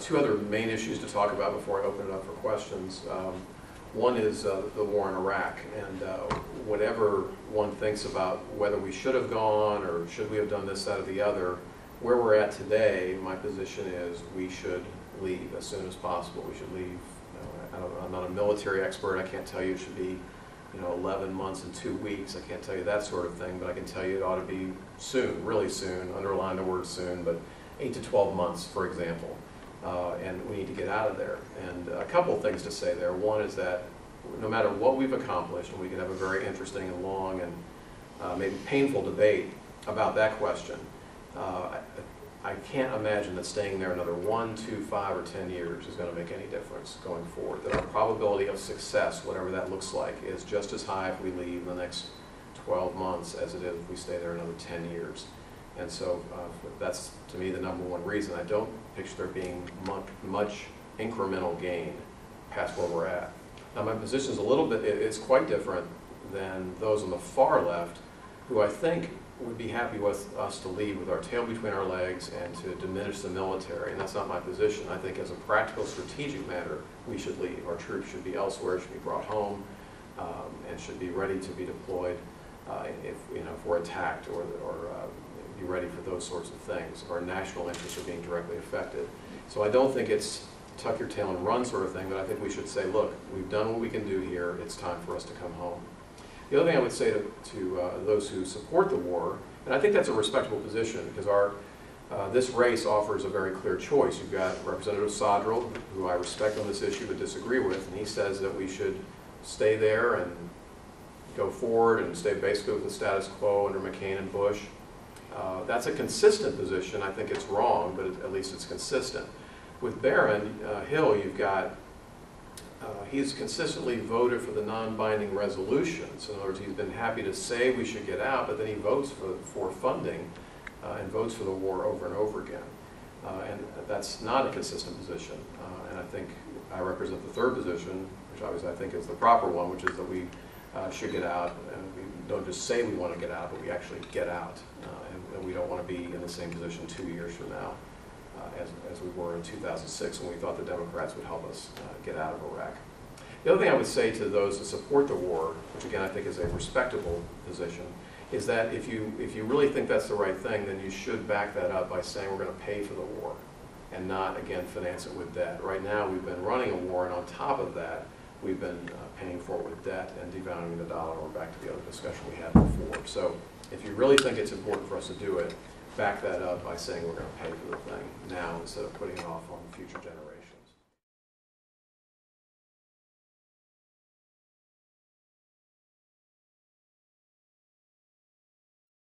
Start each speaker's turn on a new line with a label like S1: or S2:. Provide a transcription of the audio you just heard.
S1: Two other main issues to talk about before I open it up for questions. One is the war in Iraq, and whatever one thinks about whether we should have gone or should we have done this, that, or the other, where we're at today, my position is we should leave as soon as possible. We should leave. I'm not a military expert. I can't tell you it should be 11 months and 2 weeks. I can't tell you that sort of thing, but I can tell you it ought to be soon, really soon, underline the word soon, but 8 to 12 months, for example. And we need to get out of there. And a couple of things to say there. One is that no matter what we've accomplished, and we can have a very interesting and long and maybe painful debate about that question, I can't imagine that staying there another 1, 2, 5, or 10 years is going to make any difference going forward. That our probability of success, whatever that looks like, is just as high if we leave in the next 12 months as it is if we stay there another 10 years. And so that's, to me, the number one reason. I don't picture there being much incremental gain past where we're at. Now, my position is a little bit, it's quite different than those on the far left, who I think would be happy with us to leave with our tail between our legs and to diminish the military. And that's not my position. I think as a practical, strategic matter, we should leave. Our troops should be elsewhere, should be brought home, and should be ready to be deployed if we're attacked or be ready for those sorts of things. Our national interests are being directly affected. So I don't think it's tuck your tail and run sort of thing, but I think we should say, look, we've done what we can do here. It's time for us to come home. The other thing I would say to those who support the war, and I think that's a respectable position because this race offers a very clear choice. You've got Representative Sodrell, who I respect on this issue but disagree with, and he says that we should stay there and go forward and stay basically with the status quo under McCain and Bush. That's a consistent position. I think it's wrong, but at least it's consistent. With Barron Hill, you've got he's consistently voted for the non-binding resolutions. In other words, he's been happy to say we should get out, but then he votes for funding and votes for the war over and over again. And that's not a consistent position. And I think I represent the third position, which obviously I think is the proper one, which is that we should get out. And we don't just say we want to get out, but we actually get out. And we don't want to be in the same position 2 years from now as we were in 2006 when we thought the Democrats would help us get out of Iraq. The other thing I would say to those that support the war, which again I think is a respectable position, is that if you really think that's the right thing, then you should back that up by saying we're going to pay for the war and not, again, finance it with debt. Right now we've been running a war, and on top of that, we've been paying for it with debt and devaluing the dollar. We're back to the other discussion we had before. So if you really think it's important for us to do it, back that up by saying we're going to pay for the thing now instead of putting it off on future generations.